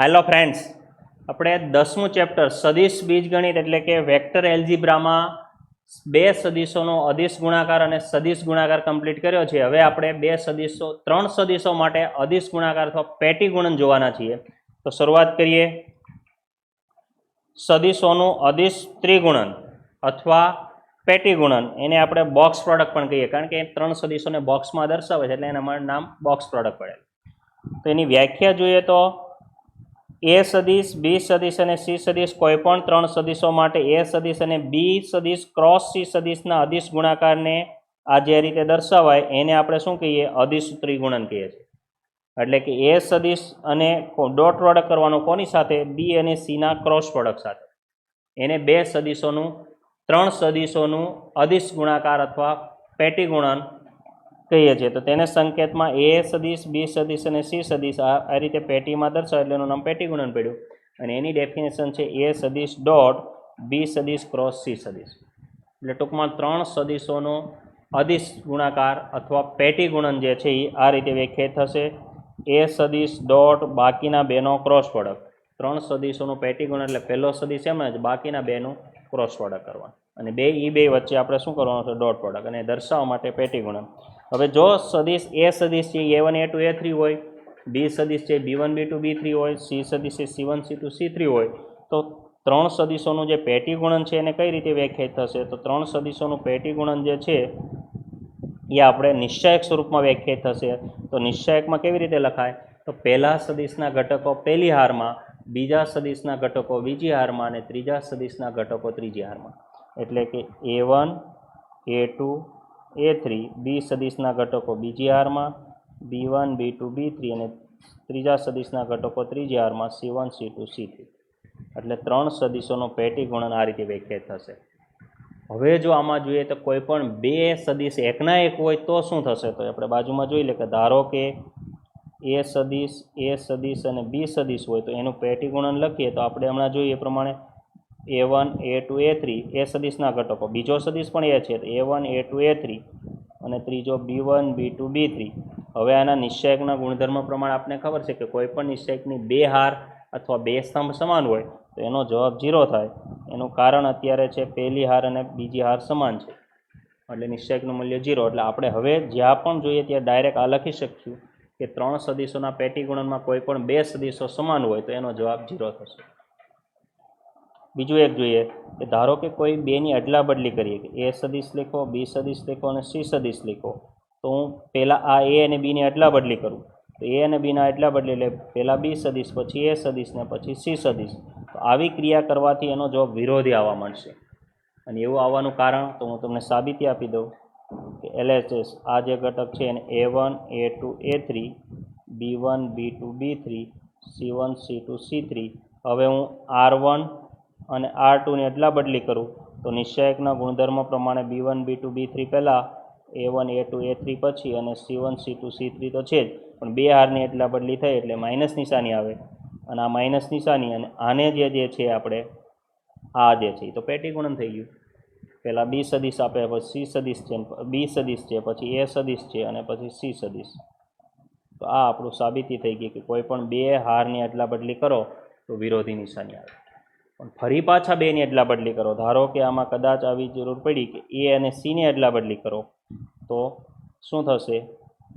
Hello friends, આપણે 10મું chapter સદિશ બીજગણિત એટલે કે વેક્ટર એલ્જીબ્રામાં બે સદિશોનો અદિશ ગુણાકાર અને સદિશ ગુણાકાર કમ્પ્લીટ કર્યો છે. હવે આપણે ત્રણ સદિશો માટે અદિશ ગુણાકાર અથવા પેટી ગુણન જોવાના છીએ. તો શરૂઆત કરીએ. સદિશોનું અદિશ ત્રિગુણન અથવા પેટી ગુણન, એને આપણે બોક્સ પ્રોડક્ટ પણ કહીએ, કારણ કે ત્રણ સદિશોને બોક્સમાં દર્શાવે છે એટલે એના નામ બોક્સ પ્રોડક્ટ પડે. તો એની વ્યાખ્યા જોઈએ તો એ સદિશ, બી સદિશ અને સી સદિશ કોઈપણ ત્રણ સદિશો માટે એ સદિશ અને બી સદિશ ક્રોસ સી સદિશના અદિશ ગુણાકારને આ જે રીતે દર્શાવાય એને આપણે શું કહીએ? અદિશ ત્રિગુણન કહીએ છીએ. એટલે કે એ સદિશ અને ડોટ પ્રોડક્ટ કરવાનો કોની સાથે? બી અને સીના ક્રોસ પ્રોડક્ટ સાથે. એને બે સદિશોનું, ત્રણ સદિશોનું અદિશ ગુણાકાર અથવા પેટી ગુણન કહીએ છીએ. તો તેને સંકેતમાં એ સદિશ, બી સદિશ અને સી સદિશ આ રીતે પેટીમાં દર્શાવે એટલે એનું નામ પેટી ગુણન પડ્યું. અને એની ડેફિનેશન છે એ સદિશ ડોટ બી સદિશ ક્રોસ સી સદિશ. એટલે ટૂંકમાં ત્રણ સદિશોનો અદિશ ગુણાકાર અથવા પેટી ગુણન જે છે એ આ રીતે વ્યાખ્યાયિત થશે. એ સદિશ ડોટ બાકીના બેનો ક્રોસ પ્રોડક્ટ. ત્રણ સદિશોનું પેટી ગુણન એટલે પહેલો સદિશ એમ જ બાકીના બેનું ક્રોસ પ્રોડક્ટ કરવાનું, અને બે વચ્ચે આપણે શું કરવાનું છે? Dot product. અને દર્શાવવા માટે પેટી ગુણન. હવે જો સદિશ એ સદિશ છે A1 A2 A3 હોય, બી સદિશ છે B1 B2 B3 હોય, સી સદિશ છે C1 C2 C3 હોય, તો ત્રણ સદિશોનું જે પેટી ગુણન છે એને કઈ રીતે વ્યાખ્યાયિત થશે? તો ત્રણ સદિશોનું પેટી ગુણન જે છે એ આપણે નિશ્ચાયક સ્વરૂપમાં વ્યાખ્યાયિત થશે. તો નિશ્ચાયકમાં કેવી રીતે લખાય? તો પહેલા સદિશના ઘટકો પહેલી હારમાં, બીજા સદિશના ઘટકો બીજી હારમાં અને ત્રીજા સદિશના ઘટકો ત્રીજી હારમાં. એટલે કે A1 A2 A3 બી સદિશના ઘટકો બીજી હારમાં, B1 B2 B3 અને ત્રીજા સદિશના ઘટકો ત્રીજી હારમાં C1 C2 C3. એટલે ત્રણ સદિશોનો પેટી ગુણન આ રીતે વ્યાખ્યાયિત થશે. હવે જો આમાં જોઈએ તો કોઈ પણ બે સદિશ એકના એક હોય તો શું થશે? તો આપણે બાજુમાં જોઈ લે કે ધારો કે એ સદિશ અને બી સદિશ હોય તો એનું પેટી ગુણન લખીએ તો આપણે હમણાં જોઈએ એ પ્રમાણે A1 A2 A3 એ સદિશના ઘટકો, બીજો સદિશ પણ એ છે તો A1 A2 A3 અને ત્રીજો B1 B2 B3. હવે આના નિશ્ચાયકના ગુણધર્મ પ્રમાણે આપણે ખબર છે કે કોઈ પણ નિશ્ચાયકની બે હાર અથવા બે સ્તંભ સમાન હોય તો એનો જવાબ 0 થાય. એનું કારણ અત્યારે છે પહેલી હાર અને બીજી હાર સમાન છે એટલે નિશ્ચાયકનું મૂલ્ય 0. એટલે આપણે હવે જ્યાં પણ જોઈએ ત્યાં ડાયરેક્ટ આ લખી શકીશું કે ત્રણ સદિશોના પેટી ગુણનમાં કોઈ પણ બે સદિશો સમાન હોય તો એનો જવાબ 0 થશે. બીજું એક જોઈએ કે ધારો કે કોઈ બેની અદલા બદલી કરીએ કે એ સદિશ લખો, બી સદિશ લખો અને સી સદિશ લખો. તો હું પહેલાં આ એ અને બીની અદલા બદલી કરું તો એ અને બીના અદલા બદલી એટલે પહેલાં બી સદિશ, પછી એ સદિશ ને પછી સી સદિશ. તો આવી ક્રિયા કરવાથી એનો જવાબ વિરોધી આવવા મળશે. અને એવું આવવાનું કારણ તો હું તમને સાબિતી આપી દઉં કે LHS આ જે ઘટક છે એને A1 A2 A3 B1 B2 B3 C1 C2 C3. હવે હું R1 અને R2ની અદલા બદલી કરું તો નિશ્ચાયકના ગુણધર્મ પ્રમાણે B1 B2 B3 પહેલાં, A1 A2 A3 પછી અને C1 C2 C3 તો છે જ, પણ બે હારની અદલા બદલી થઈ એટલે માઇનસ નિશાની આવે. અને આ માઇનસ નિશાની અને આને જે છે આપણે આ જે છે તો પેટી ગુણન થઈ ગયું. પહેલાં બી સદિશ આપે, પછી સી સદિશ છે, બી સદિશ છે, પછી એ સદિશ છે અને પછી સી સદિશ. તો આ આપણું સાબિતી થઈ ગઈ કે કોઈ પણ બે હારની અદલા બદલી કરો તો વિરોધી નિશાની આવે. પણ ફરી પાછા બેની અદલા બદલી કરો, ધારો કે આમાં કદાચ આવી જરૂર પડી કે એ અને સીની અદલા બદલી કરો તો શું થશે?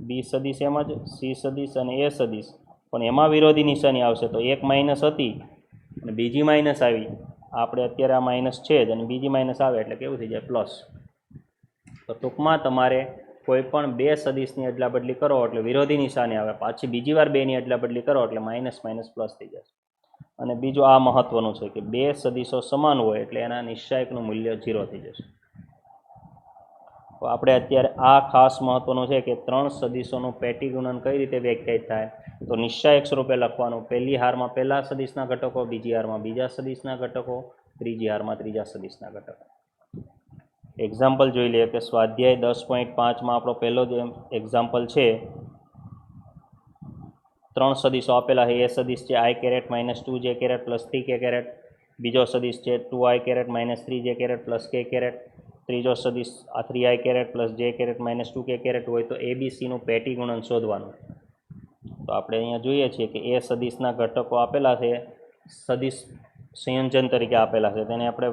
બી સદિશ એમ જ, સી સદિશ અને એ સદિશ, પણ એમાં વિરોધી નિશાની આવશે. તો એક માઇનસ હતી અને બીજી માઇનસ આવી. આપણે અત્યારે આ માઇનસ છે જ અને બીજી માઇનસ આવે એટલે કેવું થઈ જાય? પ્લસ. તો ટૂંકમાં તમારે કોઈ પણ બે સદિશની અદલા બદલી કરો એટલે વિરોધી નિશાની આવે, પાછી બીજી વાર બેની અદલા બદલી કરો એટલે માઇનસ માઇનસ પ્લસ થઈ જશે. અને બીજું આ મહત્વનું છે કે બે સદિશો સમાન હોય એટલે એના નિશ્ચાયકનું મૂલ્ય 0 થઈ જશે. તો આપણે અત્યારે આ ખાસ મહત્વનું છે કે ત્રણ સદિશોનું પેટી ગુણન કઈ રીતે વ્યાખ્યાયિત થાય? તો નિશ્ચાયક સ્વરૂપે લખવાનું. પહેલી હારમાં પહેલા સદિશના ઘટકો, બીજી હારમાં બીજા સદિશના ઘટકો, ત્રીજી હારમાં ત્રીજા સદિશના ઘટકો. એક્ઝામ્પલ જોઈ લઈએ કે સ્વાધ્યાય 10.5માં આપણો પહેલો જે એક્ઝામ્પલ છે, ત્રણ સદિશો આપેલા છે. એ સદિશ છે I caret minus 2J caret plus 3K caret, બીજો સદિશ છે 2I caret minus 3J caret plus K caret, ત્રીજો સદિશ આ 3I caret plus J caret minus 2K caret હોય તો ABCનું પેટી ગુણન શોધવાનું. તો આપણે અહીંયા જોઈએ છીએ કે એ સદિશના ઘટકો આપેલા છે, સદિશ સંયોજન તરીકે આપેલા છે, તેને આપણે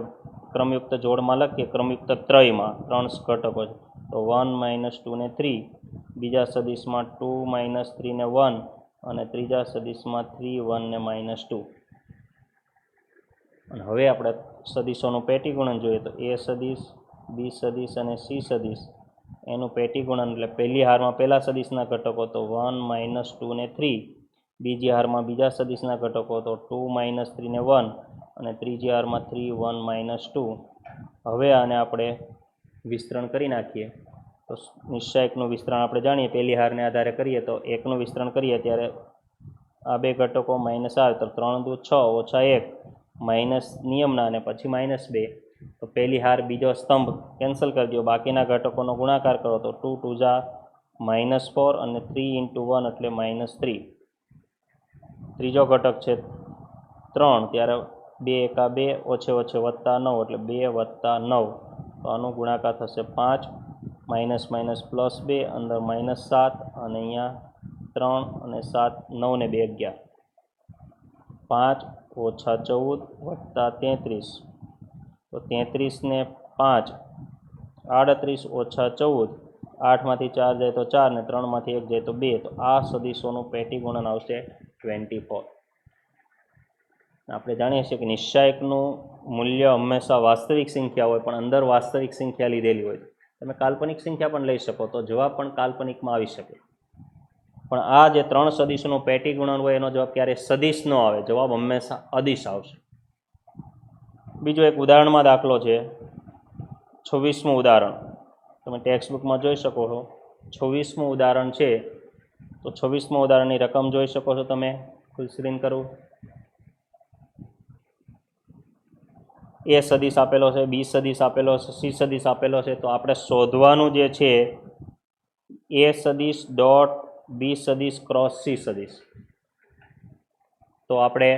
ક્રમયુક્ત જોડમાં લખીએ, ક્રમયુક્ત ત્રયમાં 3 ઘટકો છે, તો 1 - 2 ને 3, બીજા સદિશમાં 2 - 3 ને 1, અને ત્રીજા સદિશમાં 3 1 ને -2. અને હવે આપણે સદિશોનું પેટી ગુણન જોઈએ તો એ સદિશ, બી સદિશ અને સી સદિશ એનું પેટી ગુણન એટલે પહેલી હારમાં પહેલા સદિશના ઘટકો તો 1 - 2 ને 3, બીજી હારમાં બીજા સદિશના ઘટકો તો 2 - 3 ને 1, અને ત્રીજી હારમાં 3 1 -2. હવે આને આપણે વિસ્તરણ કરી નાખીએ તો નિશ્ચાયકનું વિસ્તરણ આપણે જાણીએ, પહેલી હારને આધારે કરીએ તો 1નું વિસ્તરણ કરીએ ત્યારે આ બે ઘટકો માઇનસ આવે તો 3 દુ 6 ઓછા 1 માઇનસ નિયમના અને પછી -2. તો પહેલી હાર બીજો સ્તંભ કેન્સલ કરી દો, બાકીના ઘટકોનો ગુણાકાર કરો તો 2 2 જા -4 અને 3 × 1 એટલે -3. ત્રીજો ઘટક છે 3, ત્યારે 2 એકા 2 ઓછે ઓછે વત્તા 9 એટલે 2 + 9, તો આનું ગુણાકાર થશે 5, માઇનસ માઇનસ +2 અંદર -7, અને અહીંયા 3 અને 7 9 ને 2 11, 5 ઓછા 14 વત્તા 33, તો 33 ને 5 38 ઓછા 14, 8માંથી 4 જાય તો 4 ને 3માંથી 1 જાય તો 2, તો આ સદિશોનું પેટી ગુણન આવશે 24. આપણે જાણીએ છીએ કે નિશ્ચાયકનું મૂલ્ય હંમેશા વાસ્તવિક સંખ્યા હોય, પણ અંદર વાસ્તવિક સંખ્યા લીધેલી હોય. તમે કાલ્પનિક સંખ્યા પણ લઈ શકો તો જવાબ પણ કાલ્પનિકમાં આવી શકે, પણ આ જે 3 સદિશોનું પેટી ગુણન હોય એનો જવાબ ક્યારે સદિશ ન આવે, જવાબ હંમેશા અદિશ આવશે. બીજો એક ઉદાહરણમાં દાખલો છે 26મું ઉદાહરણ, તમે ટેક્સ્ટબુકમાં જોઈ શકો છો. 26મું ઉદાહરણ છે, તો 26મા ઉદાહરણની રકમ જોઈ શકો છો તમે. ફૂલ સ્ક્રીન કરું. એ સદિશ આપેલો છે, બી સદિશ આપેલો છે, સી સદિશ આપેલો છે, તો આપણે શોધવાનું જે છે એ સદિશ ડોટ બી સદિશ ક્રોસ સી સદિશ. તો આપણે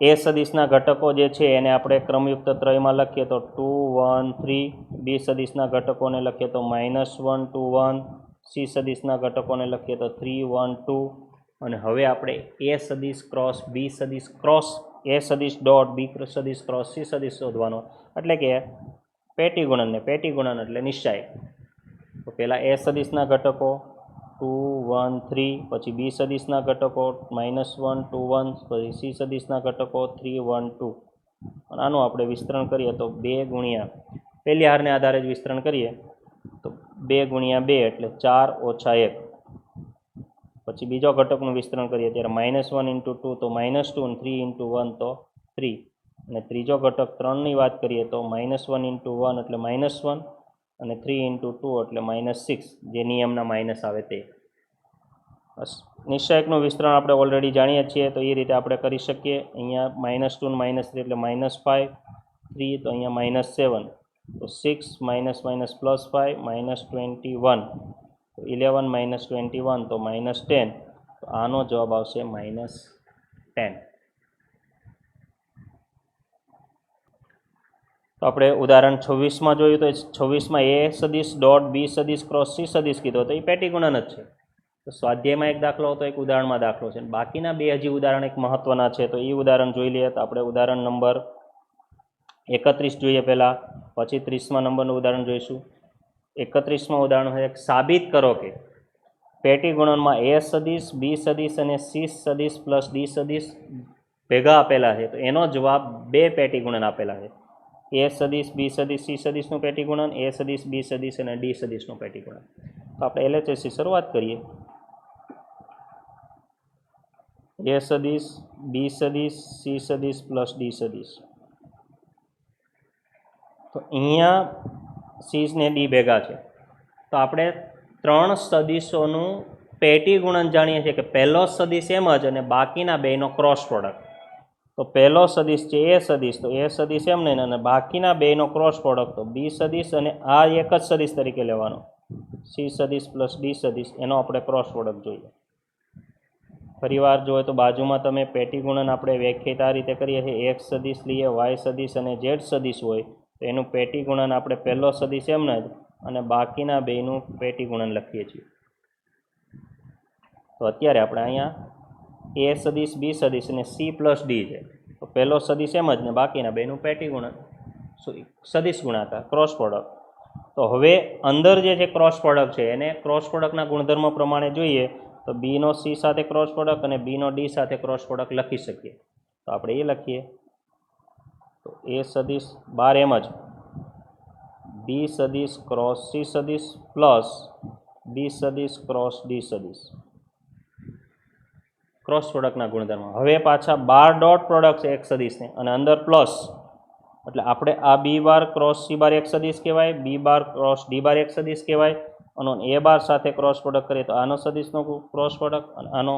એ સદિશના ઘટકો જે છે એને આપણે ક્રમયુક્ત ત્રયમાં લખીએ તો 2 1 3, બી સદિશના ઘટકોને લખીએ તો -1 2 1, સી સદિશના ઘટકોને લખીએ તો 3 1 2, અને હવે આપણે એ સદિશ ક્રોસ બી સદિશ ક્રોસ એ સદિશ ડોટ બી સદિશ ક્રોસ સી સદિશ શોધવાનો, એટલે કે પેટી ગુણનને પેટી ગુણન એટલે નિશ્ચાયક. તો પહેલાં એ સદિશના ઘટકો 2 1 3, પછી બી સદિશના ઘટકો -1 2 1, પછી સી સદિશના ઘટકો 3 1 2, અને આનું આપણે વિસ્તરણ કરીએ તો 2 ગુણ્યા પહેલી હારને આધારે જ વિસ્તરણ કરીએ તો 2 ગુણ્યા 2 એટલે 4 ઓછા 1. પછી બીજો ઘટકનું વિસ્તરણ કરીએ ત્યારે -1 × 2 તો -2, અને 3 × 1 તો 3, અને ત્રીજો ઘટક 3ની વાત કરીએ તો -1 × 1 એટલે -1, અને 3 × 2 એટલે -6, જે નિયમના માઇનસ આવે તે. નિશ્ચાયકનું વિસ્તરણ આપણે ઓલરેડી જાણીએ છીએ, તો એ રીતે આપણે કરી શકીએ. અહીંયા -2 ને -3 એટલે -5, 3 તો અહીંયા -7, તો 6 ±+5 -21, તો 11 - 21 તો -10, તો આનો જવાબ આવશે -10. તો આપણે ઉદાહરણ 26માં જોયું તો 26માં એ સદિશ ડોટ બી સદિશ ક્રોસ સી સદિશ કીધો, તો એ પેટી ગુણન જ છે. તો સ્વાધ્યાયમાં એક દાખલો હતો, એક ઉદાહરણમાં દાખલો છે. બાકીના બે હજી ઉદાહરણ એક મહત્વના છે, તો એ ઉદાહરણ જોઈ લઈએ. તો આપણે ઉદાહરણ નંબર 31 જોઈએ પહેલાં, પછી 30મા નંબરનું ઉદાહરણ જોઈશું. 31મા ઉદાહરણ છે, સાબિત કરો કે પેટી ગુણનમાં એ સદિશ, બી સદિશ અને સી સદિશ પ્લસ ડી સદિશ ભેગા આપેલા છે, તો એનો જવાબ 2 પેટી ગુણન આપેલા છે. એ સદિશ, બી સદિશ, સી સદિશનું પેટી ગુણન, એ સદિશ, બી સદિશ અને ડી સદિશનું પેટી ગુણન. તો આપણે LHSથી શરૂઆત કરીએ. એ સદિશ, બી સદિશ, સી સદિશ પ્લસ ડી સદિશ. તો અહીંયા સી ને ડી ભેગા છે, તો આપણે 3 સદિશોનું પેટી ગુણન જાણીએ છીએ કે પહેલો સદિશ એમ જ અને બાકીના બેનો ક્રોસ પ્રોડક્ટ. તો પહેલો સદિશ છે એ સદિશ, તો એ સદિશ એમ નહીં, અને બાકીના બેનો ક્રોસ પ્રોડક્ટ તો બી સદિશ, અને આ એક જ સદિશ તરીકે લેવાનો સી સદિશ પ્લસ ડી સદિશ, એનો આપણે ક્રોસ પ્રોડક્ટ જોઈએ. ફરીવાર જોઈએ તો બાજુમાં તમે પેટી ગુણન આપણે વ્યાખ્યાયિત આ રીતે કરીએ છીએ. એક્સ સદિશ લઈએ, વાય સદિશ અને ઝેડ સદિશ હોય તો એનું પેટી ગુણન આપણે પહેલો સદિશ એમને જ અને બાકીના બેનું પેટી ગુણન લખીએ છીએ. તો અત્યારે આપણે અહીંયા એ સદીશ બી સદીશ અને સી પ્લસ ડી છે, તો પહેલો સદીશ એમ જ ને બાકીના બેનું પેટી ગુણન સદીશ ગુણાકાર ક્રોસ પ્રોડક્ટ. તો હવે અંદર જે છે ક્રોસ પ્રોડક્ટ છે એને ક્રોસ પ્રોડક્ટના ગુણધર્મ પ્રમાણે જોઈએ તો બીનો સી સાથે ક્રોસ પ્રોડક્ટ અને બીનો ડી સાથે ક્રોસ પ્રોડક્ટ લખી શકીએ. તો આપણે એ લખીએ, તો એ સદીશ બાર એમ જ બી સદીશ ક્રોસ સી સદીશ પ્લસ બી સદીશ ક્રોસ ડી સદીશ ક્રોસ પ્રોડક્ટના ગુણધર્મ. હવે પાછા બાર ડોટ પ્રોડક્ટ છે એક સદીશને અને અંદર પ્લસ, એટલે આપણે આ બી બાર ક્રોસ સી બાર એક સદીશ કહેવાય, બી બાર ક્રોસ ડી બાર એક સદીશ કહેવાય, અને એ બાર સાથે ક્રોસ પ્રોડક્ટ કરીએ તો આનો સદીશનો ક્રોસ પ્રોડક્ટ અને આનો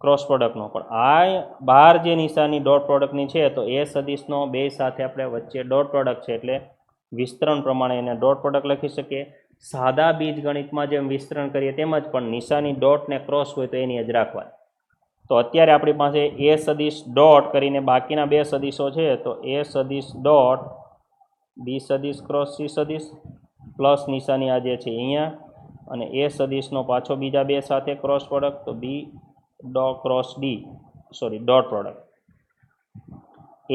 ક્રોસ પ્રોડક્ટનો. પણ આ બાર જે નિશાની ડોટ પ્રોડક્ટની છે તો એ સદીશનો બે સાથે આપણે વચ્ચે ડોટ પ્રોડક્ટ છે એટલે વિસ્તરણ પ્રમાણે એને ડોટ પ્રોડક્ટ લખી શકીએ. સાદા બીજ ગણિતમાં જેમ વિસ્તરણ કરીએ તેમજ પણ નિશાની ડોટ ને ક્રોસ હોય તો એની જ રાખવાની. તો અત્યારે આપણી પાસે એ સદીશ ડોટ કરીને બાકીના બે સદીશો છે, તો એ સદીશ ડોટ બી સદીશ ક્રોસ સી સદીશ પ્લસ નિશાની આ જે છે અહીંયા, અને એ સદીશનો પાછો બીજા બે સાથે ક્રોસ પ્રોડક્ટ, તો B cross D dot product.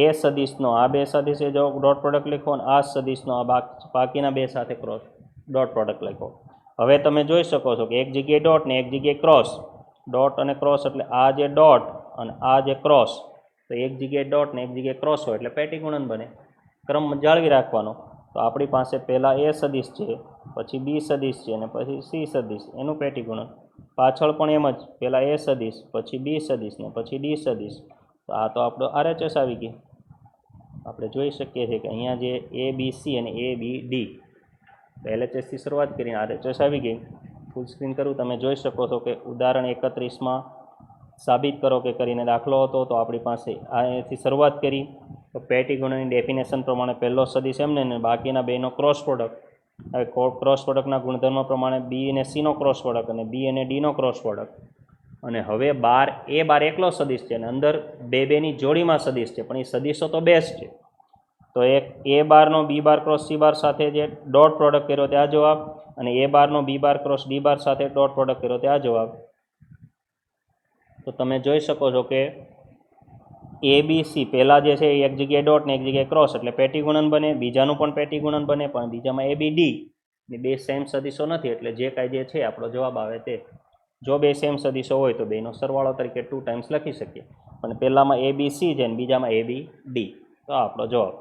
એ સદીશનો આ બે સદીશે જો ડોટ પ્રોડક્ટ લખો અને આ સદીશનો આ બાકીના બે સાથે ક્રોસ ડોટ પ્રોડક્ટ લખો. હવે તમે જોઈ શકો છો કે એક જગ્યાએ ડોટ ને એક જગ્યાએ ક્રોસ, ડોટ અને ક્રોસ એટલે આ જે ડોટ અને આ જે ક્રોસ, તો એક જગ્યાએ ડોટ ને એક જગ્યાએ ક્રોસ હોય એટલે પેટી ગુણન બને. ક્રમ જાળવી રાખવાનો. તો આપણી પાસે પહેલાં એ સદીશ છે, પછી બી સદીશ છે અને પછી સી સદીશ, એનું પેટી ગુણન. પાછળ પણ એમ જ, પહેલાં એ સદીશ, પછી બી સદીશ ને પછી ડી સદીશ. તો આ તો આપણો RHS આવી ગઈ. આપણે જોઈ શકીએ છીએ કે અહીંયા જે એ બી સી અને એ બી ડી LHSથી શરૂઆત કરીને RHS આવી ગઈ. ફૂલ સ્ક્રીન કરું, તમે જોઈ શકો છો કે ઉદાહરણ 31માં સાબિત કરો કે કરીને દાખલો હતો. તો આપણી પાસે અહીંથી શરૂઆત કરી તો પેટી ગુણનની ડેફિનેશન પ્રમાણે પહેલો સદીશ એમને ને બાકીના બેનો ક્રોસ પ્રોડક્ટ. હવે ક્રોસ પ્રોડક્ટના ગુણધર્મ પ્રમાણે બી અને સીનો ક્રોસ પ્રોડક્ટ અને બી અને ડીનો ક્રોસ પ્રોડક્ટ. અને હવે એ બાર એકલો સદીશ છે અને અંદર બેની જોડીમાં સદીશ છે, પણ એ સદીશો તો બે જ છે. તો એક એ બારનો બી બાર ક્રોસ સી બાર સાથે જે ડોટ પ્રોડક્ટ કર્યો તે આ જવાબ, અને એ બારનો બી બાર ક્રોસ ડી બાર સાથે ડોટ પ્રોડક્ટ કર્યો તે આ જવાબ. તો તમે જોઈ શકો છો કે એ બી સી પહેલાં જે છે એ એક જગ્યાએ ડોટ ને એક જગ્યાએ ક્રોસ એટલે પેટી ગુણન બને, બીજાનું પણ પેટી ગુણન બને, પણ બીજામાં એ બી ડી ને બે સેમ સદીશો નથી એટલે જે કાંઈ જે છે આપણો જવાબ આવે તે. જો બે સેમ સદીશો હોય તો બેનો સરવાળો તરીકે 2 ટાઈમ્સ લખી શકીએ, પણ પહેલામાં એ બી સી છે અને બીજામાં એ બી ડી, તો આપણો જવાબ.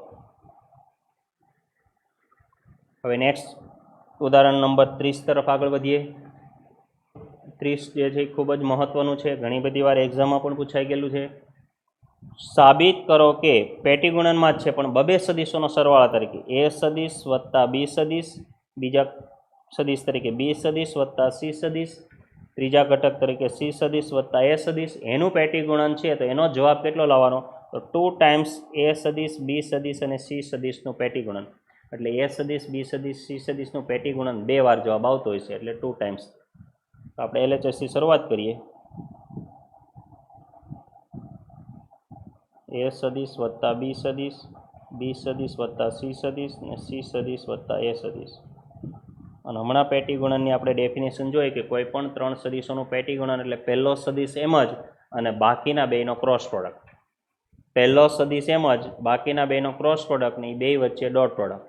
હવે નેક્સ્ટ ઉદાહરણ નંબર 30 તરફ આગળ વધીએ. 30 જે છે એ ખૂબ જ મહત્ત્વનું છે, ઘણી બધી વાર એક્ઝામમાં પણ પૂછાઈ ગયેલું છે. સાબિત કરો કે પેટી ગુણનમાં જ છે પણ બબે સદીશોનો સરવાળા તરીકે એ સદીશ વત્તા બી સદીશ, બીજા સદીશ તરીકે બી સદીશ વત્તા સી સદીશ, ત્રીજા ઘટક તરીકે સી સદીશ વત્તા એ સદીશ, એનું પેટી ગુણન છે તો એનો જવાબ કેટલો લાવવાનો? તો 2 ટાઈમ્સ એ સદીશ, બી સદીશ અને સી સદીશનું પેટી ગુણન. એટલે એ સદીશ, બી સદીશ, સી સદીશનું પેટી ગુણન 2 વાર જવાબ આવતો હોય છે એટલે 2 ટાઈમ્સ. તો આપણે LHSથી શરૂઆત કરીએ. એ સદીશ વત્તા બી સદીશ વત્તા સી સદીશ ને સી સદીશ વત્તા એ સદીશ. અને હમણાં પેટી ગુણનની આપણે ડેફિનેશન જોઈએ કે કોઈ પણ 3 સદીશોનું પેટી ગુણન એટલે પહેલો સદીશ એમ જ અને બાકીના બેનો ક્રોસ પ્રોડક્ટ. પહેલો સદીશ એમ જ, બાકીના બેનો ક્રોસ પ્રોડક્ટ ને એ બે વચ્ચે ડોટ પ્રોડક્ટ.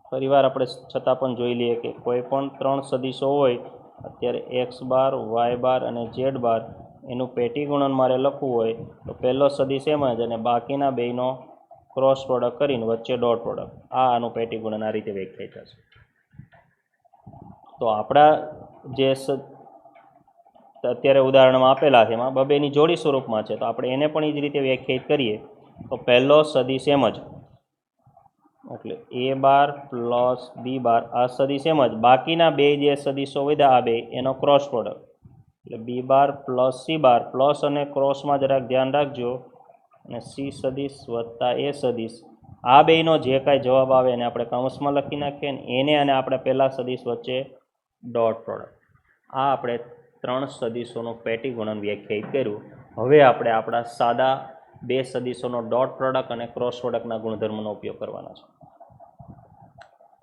ફરીવાર આપણે છતાં પણ જોઈ લઈએ કે કોઈ પણ 3 સદીશો હોય, અત્યારે એક્સ બાર, વાય બાર અને ઝેડ બાર, એનું પેટી ગુણન મારે લખવું હોય તો પહેલો સદીશ એમ જ અને બાકીના બેનો ક્રોસ પ્રોડક્ટ કરીને વચ્ચે ડોટ પ્રોડક્ટ. આનું પેટી ગુણન આ રીતે વ્યાખ્યાયિત થશે. તો આપણા જે અત્યારે ઉદાહરણમાં આપેલા છે એમાં બબેની જોડી સ્વરૂપમાં છે, તો આપણે એને પણ એ જ રીતે વ્યાખ્યાયિત કરીએ. તો પહેલો સદીશ એમ જ એટલે એ બાર પ્લસ બી બાર, આ સદીશ એમ જ બાકીના બે જે સદીશો વધ્યા આ બે એનો ક્રોસ પ્રોડક્ટ એટલે બી બાર પ્લસ સી બાર, પ્લસ અને ક્રોસમાં જરાક ધ્યાન રાખજો, અને સી સદીશ વત્તા એ સદીશ. આ બેનો જે કાંઈ જવાબ આવે એને આપણે કૌંસમાં લખી નાખીએ ને એને અને આપણે પહેલા સદીશ વચ્ચે ડોટ પ્રોડક્ટ. આ આપણે 3 સદીશોનું પેટી ગુણન વ્યાખ્યાયિત કર્યું. હવે આપણે આપણા સાદા બે સદીશોનો ડોટ પ્રોડક્ટ અને ક્રોસ પ્રોડક્ટના ગુણધર્મનો ઉપયોગ કરવાનો છે.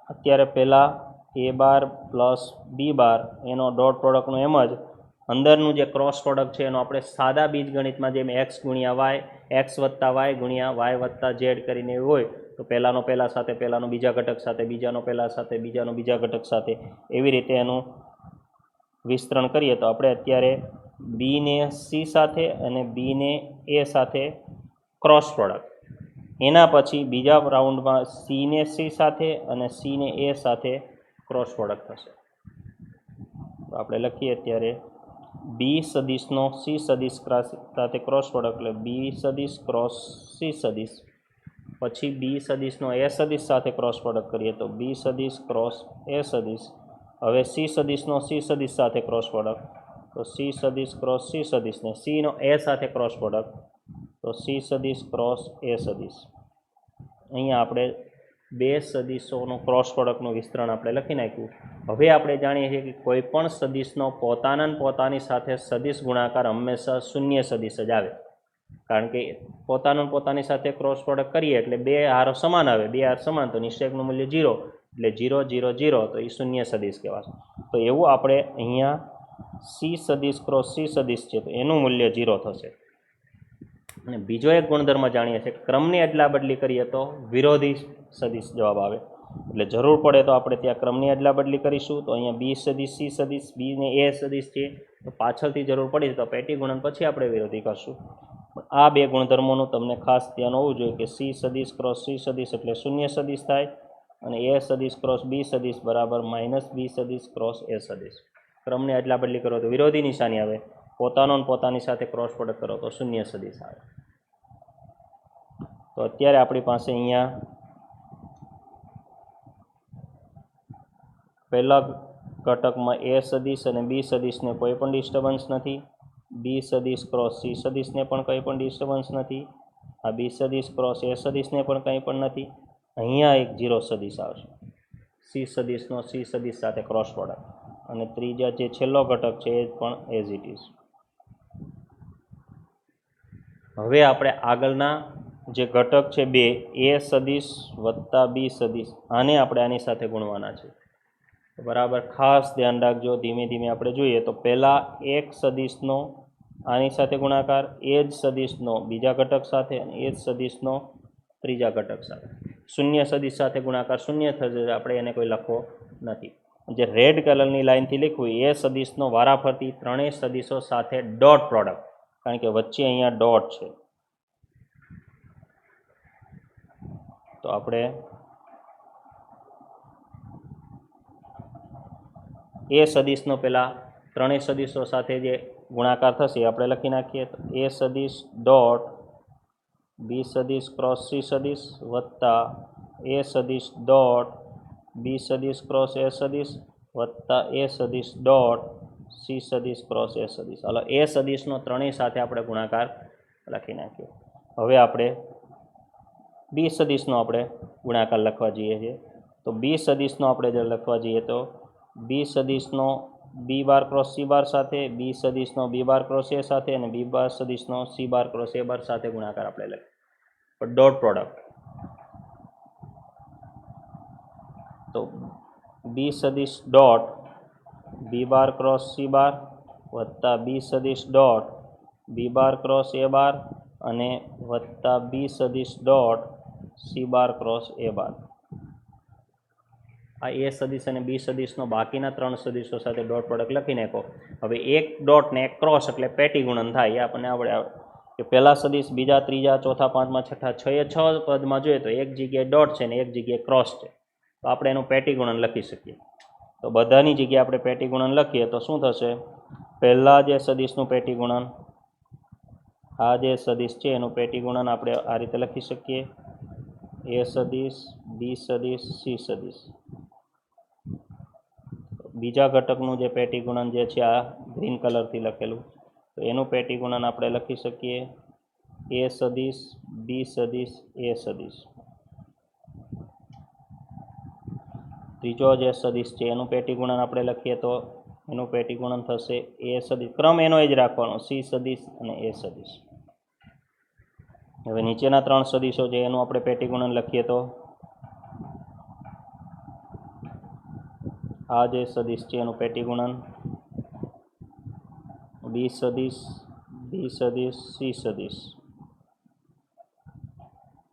અત્યારે પહેલાં એ બાર પ્લસ બી બાર એનો ડોટ પ્રોડક્ટનું એમ જ અંદરનું જે ક્રોસ પ્રોડક્ટ છે એનો આપણે સાદા બીજગણિતમાં જેમ એક્સ ગુણ્યા વાય, એક્સ વત્તા વાય ગુણ્યા વાય વત્તા ઝેડ કરીને એવું હોય તો પહેલાંનો પહેલાં સાથે, પહેલાંનો બીજા ઘટક સાથે, બીજાનો પહેલાં સાથે, બીજાનો બીજા ઘટક સાથે, એવી રીતે એનું વિસ્તરણ કરીએ તો આપણે અત્યારે બીને સી સાથે અને બીને એ સાથે ક્રોસ પ્રોડક્ટ, એના પછી બીજા રાઉન્ડમાં સીને સી સાથે અને સીને એ સાથે ક્રોસ પ્રોડક્ટ થશે. તો આપણે લખીએ અત્યારે બી સદિશનો સી સદિશ સાથે ક્રોસ પ્રોડક્ટ, એટલે બી સદિશ ક્રોસ સી સદિશ, પછી બી સદિશનો એ સદિશ સાથે ક્રોસ પ્રોડક્ટ કરીએ તો બી સદિશ ક્રોસ એ સદિશ. હવે સી સદિશનો સી સદિશ સાથે ક્રોસ પ્રોડક્ટ, તો સી સદિશ ક્રોસ સી સદિશ, ને સીનો એ સાથે ક્રોસ પ્રોડક્ટ, તો સી સદિશ ક્રોસ એ સદિશ. અહીંયા આપણે બે સદિશોનું ક્રોસ પ્રોડક્ટનું વિસ્તરણ આપણે લખી નાખ્યું. હવે આપણે જાણીએ છીએ કે કોઈ પણ સદિશનો પોતાની સાથે સદિશ ગુણાકાર હંમેશા શૂન્ય સદિશ જ આવે, કારણ કે પોતાની સાથે ક્રોસ પ્રોડક્ટ કરીએ એટલે બે હારો સમાન આવે, બે હાર સમાન તો નિશ્ચયકનું મૂલ્ય 0, એટલે 0 0 0, તો એ શૂન્ય સદિશ કહેવાશે. તો એવું આપણે અહીંયા સી સદિશ ક્રોસ સી સદિશ છે તો એનું મૂલ્ય 0 થશે. અને બીજો એક ગુણધર્મ જાણીએ છીએ, ક્રમની અદલા બદલી કરીએ તો વિરોધી સદિશ જવાબ આવે, એટલે જરૂર પડે તો આપણે ત્યાં ક્રમની અદલા બદલી કરીશું. તો અહીંયા બી સદિશ સી સદિશ, બીને એ સદિશ છે, તો પાછળથી જરૂર પડી તો પેટી ગુણન પછી આપણે વિરોધી કરશું. આ બે ગુણધર્મોનું તમને ખાસ ધ્યાન હોવું જોઈએ કે સી સદિશ ક્રોસ સી સદિશ એટલે શૂન્ય સદિશ થાય, અને એ સદિશ ક્રોસ બી સદિશ બરાબર માઇનસ બી સદિશ ક્રોસ એ સદિશ. ક્રમની અદલા બદલી કરો તો વિરોધી નિશાની આવે, પોતાની સાથે ક્રોસ પ્રોડક્ટ કરો તો શૂન્ય સદિશ આવે. તો અત્યારે આપણી પાસે અહીંયા પહેલા ઘટકમાં એ સદિશ અને બી સદિશને કોઈ પણ ડિસ્ટર્બન્સ નથી, બી સદિશ ક્રોસ સી સદિશને પણ કંઈ પણ ડિસ્ટર્બન્સ નથી, આ બી સદિશ ક્રોસ એ સદિશને પણ કંઈ પણ નથી. અહીંયા એક 0 સદિશ આવશે, સી સદિશનો સી સદિશ સાથે ક્રોસ પ્રોડક્ટ, અને ત્રીજા જે છેલ્લો ઘટક છે એ પણ એઝ ઇટ ઇઝ. હવે આપણે આગળના જે ઘટક છે બે, એ સદિશ વત્તા બી સદિશ, આને આપણે આની સાથે ગુણવાના છે. બરાબર ખાસ ધ્યાન રાખજો, ધીમે ધીમે આપણે જોઈએ તો પહેલાં એક સદિશનો આની સાથે ગુણાકાર, એ જ સદિશનો બીજા ઘટક સાથે, અને એ જ સદિશનો ત્રીજા ઘટક સાથે. શૂન્ય સદિશ સાથે ગુણાકાર શૂન્ય થશે, આપણે એને કોઈ લખવો નથી. જે રેડ કલરની લાઇનથી લખવું એ સદિશનો વારાફરતી ત્રણેય સદિશો સાથે ડોટ પ્રોડક્ટ, કારણ કે વચ્ચે અહીંયા ડોટ છે. તો આપણે એ સદિશનો પહેલાં ત્રણેય સદિશો સાથે જે ગુણાકાર થશે એ આપણે લખી નાખીએ. તો એ સદિશ ડોટ બી સદિશ ક્રોસ સી સદિશ વત્તા એ સદિશ ડોટ બી સદિશ ક્રોસ એ સદિશ વત્તા એ સદિશ ડોટ સી સદિશ ક્રોસ એ સદિશ. હાલો એ સદિશનો ત્રણેય સાથે આપણે ગુણાકાર લખી નાખીએ. હવે આપણે બી સદિશનો આપણે ગુણાકાર લખવા જઈએ છીએ. તો બી સદિશનો આપણે જો લખવા જઈએ તો બી સદિશનો બી બાર ક્રોસ સી બાર સાથે, બી સદિશનો બી બાર ક્રોસ એ સાથે, અને બી બાર સદિશનો સી બાર ક્રોસ એ બાર સાથે ગુણાકાર આપણે લખીએ. ડોટ પ્રોડક્ટ, તો બી સદિશ ડોટ બી બાર ક્રોસ સી બાર વત્તા બી સદિશ ડોટ બી બાર ક્રોસ એ બાર અને વત્તા બી સદિશ ડોટ સી બાર ક્રોસ એ બાર. આ એ સદિશ અને બી સદિશનો બાકીના ત્રણ સદિશો સાથે ડોટ પ્રોડક્ટ લખી નાખો. હવે એક ડોટ ને એક ક્રોસ એટલે પેટી ગુણન થાય. એ આપણને આવડે કે પહેલા સદિશ, બીજા, ત્રીજા, ચોથા, પાંચમા, છઠ્ઠા, 6 પદમાં જોઈએ તો એક જગ્યાએ ડોટ છે ને એક જગ્યાએ ક્રોસ છે, તો આપણે એનું પેટી ગુણન લખી શકીએ. તો બધાની જગ્યાએ આપણે પેટી ગુણન લખીએ તો શું થશે, પહેલાં જે સદિશનું પેટી ગુણન, આ જે સદિશ છે એનું પેટી ગુણન આપણે આ રીતે લખી શકીએ, એ સદિશ બી સદિશ સી સદિશ. બીજા ઘટકનું જે પેટી ગુણન જે છે આ ગ્રીન કલરથી લખેલું, તો એનું પેટી ગુણન આપણે લખી શકીએ એ સદિશ બી સદિશ એ સદિશ. ત્રીજો જે સદિશ છે એનું પેટી ગુણન આપણે લખીએ તો એનું પેટી ગુણન થશે એ સદિશ, ક્રમ એનો જ રાખવાનો, સી સદિશ અને એ સદિશ. હવે નીચેના ત્રણ સદિશો છે એનું આપણે પેટી ગુણન લખીએ તો આ જે સદિશ છે એનું પેટી ગુણન બી સદીશ, બી સદીશ, સી સદીશ.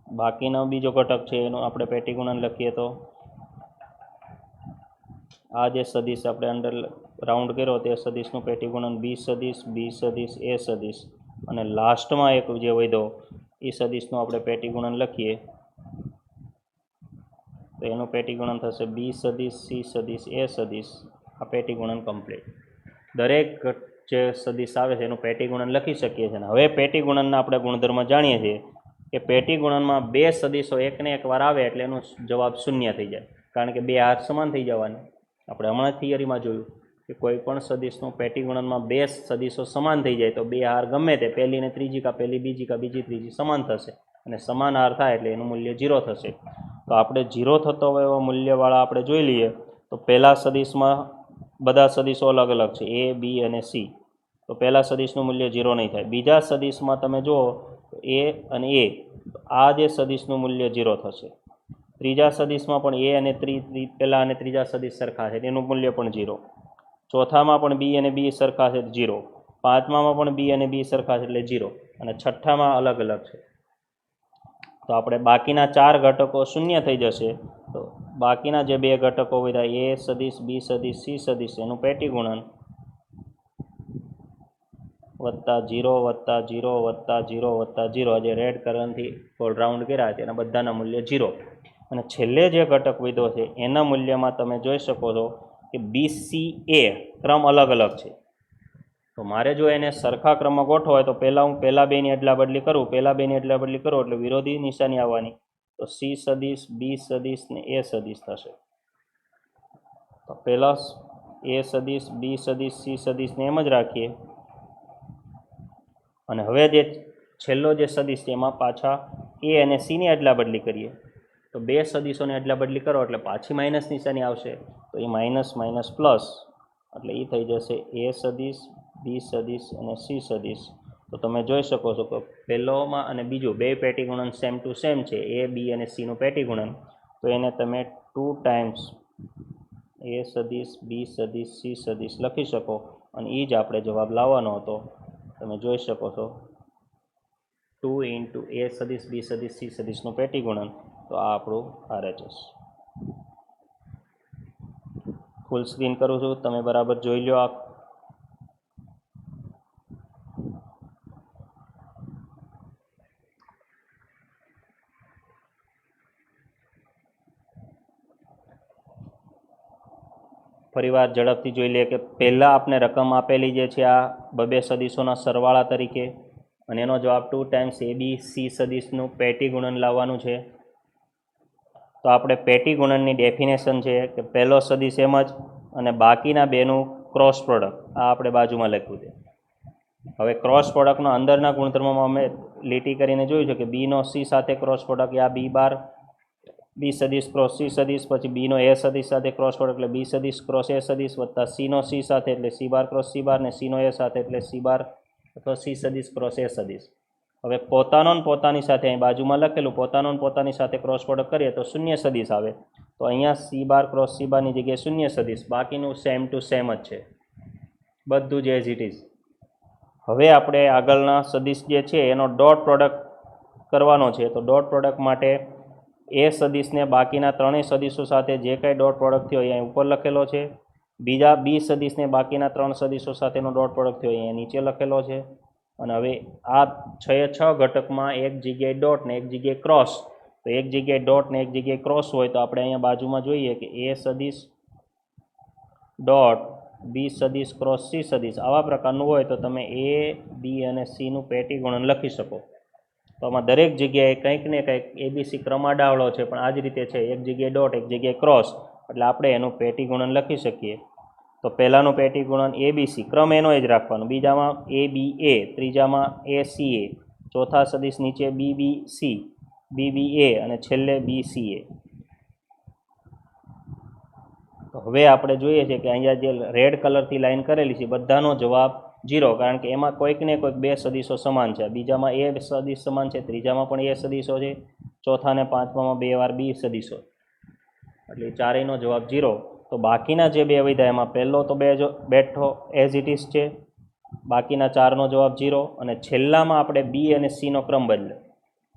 બાકીનો બીજો ઘટક છે એનું આપણે પેટી ગુણન લખીએ તો આ જે સદીશ આપણે અંડર રાઉન્ડ કર્યો તે સદીશનું પેટી ગુણન બી સદીશ, બી સદીશ, એ સદીશ, અને લાસ્ટમાં એક જે વધ્યો એ સદીશનું આપણે પેટી ગુણન લખીએ તો એનું પેટી ગુણન થશે બી સદીશ, સી સદીશ, એ સદીશ. આ પેટી ગુણન કમ્પ્લીટ. દરેક જે સદીશ આવે છે એનું પેટી ગુણન લખી શકીએ છીએ. હવે પેટી ગુણનના આપણે ગુણધર્મ જાણીએ છીએ કે પેટી ગુણનમાં બે સદીશો એકને એક વાર આવે એટલે એનો જવાબ શૂન્ય થઈ જાય, કારણ કે બે હાર સમાન થઈ જવાના. આપણે હમણાં થિયરીમાં જોયું કે કોઈ પણ સદીશનું પેટી ગુણનમાં બે સદીશો સમાન થઈ જાય તો બે હાર ગમે તે પહેલી ને ત્રીજી કા પહેલી બીજી કા બીજી ત્રીજી સમાન થશે, અને સમાન હાર થાય એટલે એનું મૂલ્ય 0 થશે. તો આપણે 0 થતો હોય એવા મૂલ્યવાળા આપણે જોઈ લઈએ તો પહેલા સદીશમાં બધા સદીશો અલગ અલગ છે, એ, બી અને સી. તો પહેલા સદીશનું મૂલ્ય 0 નહીં થાય. બીજા સદીશમાં તમે જુઓ તો એ અને એ, આ જે સદીશનું મૂલ્ય 0 થશે. ત્રીજા સદીશમાં પણ એ અને પહેલા અને ત્રીજા સદીશ સરખા છે એનું મૂલ્ય પણ 0. ચોથામાં પણ બી અને બી સરખા છે 0. પાંચમામાં પણ બી અને બી સરખા છે એટલે 0. અને છઠ્ઠામાં અલગ અલગ છે. તો આપણે બાકીના 4 ઘટકો શૂન્ય થઈ જશે. તો બાકીના જે બે ઘટકો વધ્યા એ સદીશ, બી સદીશ, સી સદીશ એનું પેટી ગુણન વત્તા 0 વત્તા 0 વત્તા 0 વત્તા 0, જે રેડ કલરથી રાઉન્ડ કર્યા છે એના બધાના મૂલ્ય 0. અને છેલ્લે જે ઘટક વધ્યો છે એના મૂલ્યમાં તમે જોઈ શકો છો કે બી, સી, એ ક્રમ અલગ અલગ છે. તો મારે જો એને સરખા ક્રમમાં ગોઠવો હોય તો પહેલાં હું પહેલાં બેની અદલા બદલી કરું, પહેલાં બેની અદલા બદલી કરું એટલે વિરોધી નિશાની આવવાની. તો સી સદીશ, બી સદીશ ને એ સદીશ થશે. તો પહેલાં એ સદીશ, બી સદીશ, સી સદીશને એમ જ રાખીએ. અને હવે જે છેલ્લો જે સદીશ છે એમાં પાછા એ અને સીની અદલા બદલી કરીએ. તો બે સદીશોને અદલા બદલી કરો એટલે પાછી માઇનસ નિશાની આવશે. તો એ માઇનસ માઇનસ પ્લસ એટલે એ થઈ જશે એ સદીશ, બી સદીશ અને સી સદીશ. તો તમે જોઈ શકો છો કે પહેલોમાં અને બીજું બે પેટી ગુણન સેમ ટુ સેમ છે, એ, બી અને સીનું પેટી ગુણન. તો એને તમે 2 ટાઈમ્સ એ સદીશ, બી સદીશ, સી સદીશ લખી શકો, અને એ જ આપણે જવાબ લાવવાનો હતો. તમે જોઈ શકો છો 2 ઇન્ટુ એ સદીશ, બી સદીશ, સી સદીશનું પેટી ગુણન. તો આ આપણું RHS. ફૂલ સ્ક્રીન કરું છું, તમે બરાબર જોઈ લો. આ ફરીવાર ઝડપથી જોઈ લઈએ કે પહેલાં આપણે રકમ આપેલી જે છે આ બબે સદીશોના સરવાળા તરીકે, અને એનો જવાબ 2 ટાઈમ્સ એ, બી, સી સદીશનું પેટી ગુણન લાવવાનું છે. તો આપણે પેટી ગુણનની ડેફિનેશન છે કે પહેલો સદીશ એમ જ અને બાકીના બેનું ક્રોસ પ્રોડક્ટ. આ આપણે બાજુમાં લખ્યું છે. હવે ક્રોસ પ્રોડક્ટના અંદરના ગુણધર્મોમાં અમે લીટી કરીને જોયું છે કે બીનો સી સાથે ક્રોસ પ્રોડક્ટ આ બી બાર, બી સદીશ ક્રોસ સી સદીશ, પછી બીનો એ સદીશ સાથે ક્રોસ પ્રોડક્ટ એટલે બી સદીશ ક્રોસ એ સદીશ, વત્તા સીનો સી સાથે એટલે સી બાર ક્રોસ સી બાર, ને સીનો એ સાથે એટલે સી બાર અથવા સી સદીશ ક્રોસ એ સદીશ. હવે પોતાનો ને પોતાની સાથે અહીં બાજુમાં લખેલું પોતાનો ને પોતાની સાથે ક્રોસ પ્રોડક્ટ કરીએ તો શૂન્ય સદીશ આવે. તો અહીંયા સી બાર ક્રોસ સી બારની જગ્યાએ શૂન્ય સદીશ, બાકીનું સેમ ટુ સેમ જ છે, બધું જ એઝ ઇટ ઇઝ. હવે આપણે આગળના સદીશ જે છે એનો ડોટ પ્રોડક્ટ કરવાનો છે. તો ડોટ પ્રોડક્ટ માટે એ સદીશને બાકીના ત્રણેય સદીશો સાથે જે કાંઈ ડોટ પ્રોડક્ટ થયો અહીંયા ઉપર લખેલો છે. બીજા બી સદીશને બાકીના 3 સદીશો સાથેનો ડોટ પ્રોડક્ટ થયો અહીંયા નીચે લખેલો છે. અને હવે આ 6 ઘટકમાં એક જગ્યાએ ડોટ ને એક જગ્યાએ ક્રોસ. તો એક જગ્યાએ ડોટ ને એક જગ્યાએ ક્રોસ હોય તો આપણે અહીંયા બાજુમાં જોઈએ કે એ સદીશ ડોટ બી સદીશ ક્રોસ સી સદીશ આવા પ્રકારનું હોય તો તમે એ, બી અને સીનું પેટી ગુણન લખી શકો. તો આમાં દરેક જગ્યાએ કંઈક ને કંઈક એબીસી ક્રમ આડાવળો છે, પણ આ જ રીતે છે, એક જગ્યાએ ડોટ એક જગ્યાએ ક્રોસ, એટલે આપણે એનું પેટી ગુણન લખી શકીએ. તો પહેલાંનું પેટી ગુણન એબીસી ક્રમ એનો જ રાખવાનો, બીજામાં એ બી એ, ત્રીજામાં એ સી એ, ચોથા સદીશ નીચે બી બી સી, બી બી એ અને છેલ્લે બી સી એ. તો હવે આપણે જોઈએ છે કે અહીંયા જે રેડ કલરથી લાઈન કરેલી છે બધાનો જવાબ 0, કારણ કે એમાં કોઈક ને કોઈક બે સદીશો સમાન છે. બીજામાં એ સદીશ સમાન છે, ત્રીજામાં પણ એ સદીશો છે, ચોથા ને પાંચમામાં 2 વાર બી સદીશો, એટલે ચારેયનો જવાબ 0. તો બાકીના જે બે વધ્યા એમાં પહેલો તો બેઠો એઝ ઇટ ઇઝ છે, બાકીના 4નો જવાબ 0 અને છેલ્લામાં આપણે બી અને સીનો ક્રમ બદલે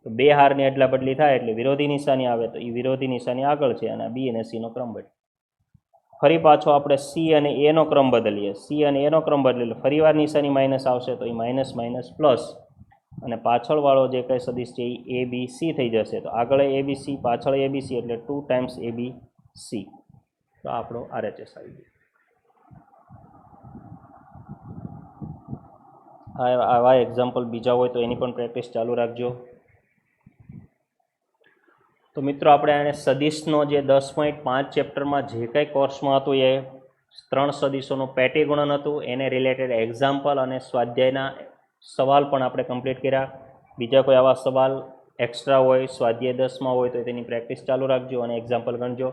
તો 2 હારની અદલા બદલી થાય એટલે વિરોધી નિશાની આવે તો એ વિરોધી નિશાની આગળ છે અને બી અને સીનો ક્રમ બદલે. ફરી પાછો આપણે સી અને એનો ક્રમ બદલીએ, સી અને એનો ક્રમ બદલીએ ફરીવાર નિશાની માઇનસ આવશે તો એ માઇનસ માઇનસ પ્લસ અને પાછળવાળો જે કંઈ સદિશ છે એ એ બી સી થઈ જશે. તો આગળ એ બી સી પાછળ એ બી સી એટલે 2 ટાઈમ્સ એ બી સી. તો આપણો RHS આવી ગયો. આવા એક્ઝામ્પલ બીજા હોય તો એની પણ પ્રેક્ટિસ ચાલુ રાખજો. તો મિત્રો આપણે આને સદિશનો જે 10.5 ચેપ્ટરમાં જે કંઈ કોર્સમાં હતું એ 3 સદિશોનું પેટી ગુણન હતું, એને રિલેટેડ એક્ઝામ્પલ અને સ્વાધ્યાયના સવાલ પણ આપણે કમ્પ્લીટ કર્યા. બીજા કોઈ આવા સવાલ એક્સ્ટ્રા હોય સ્વાધ્યાય 10માં હોય તો તેની પ્રેક્ટિસ ચાલુ રાખજો અને એક્ઝામ્પલ ગણજો.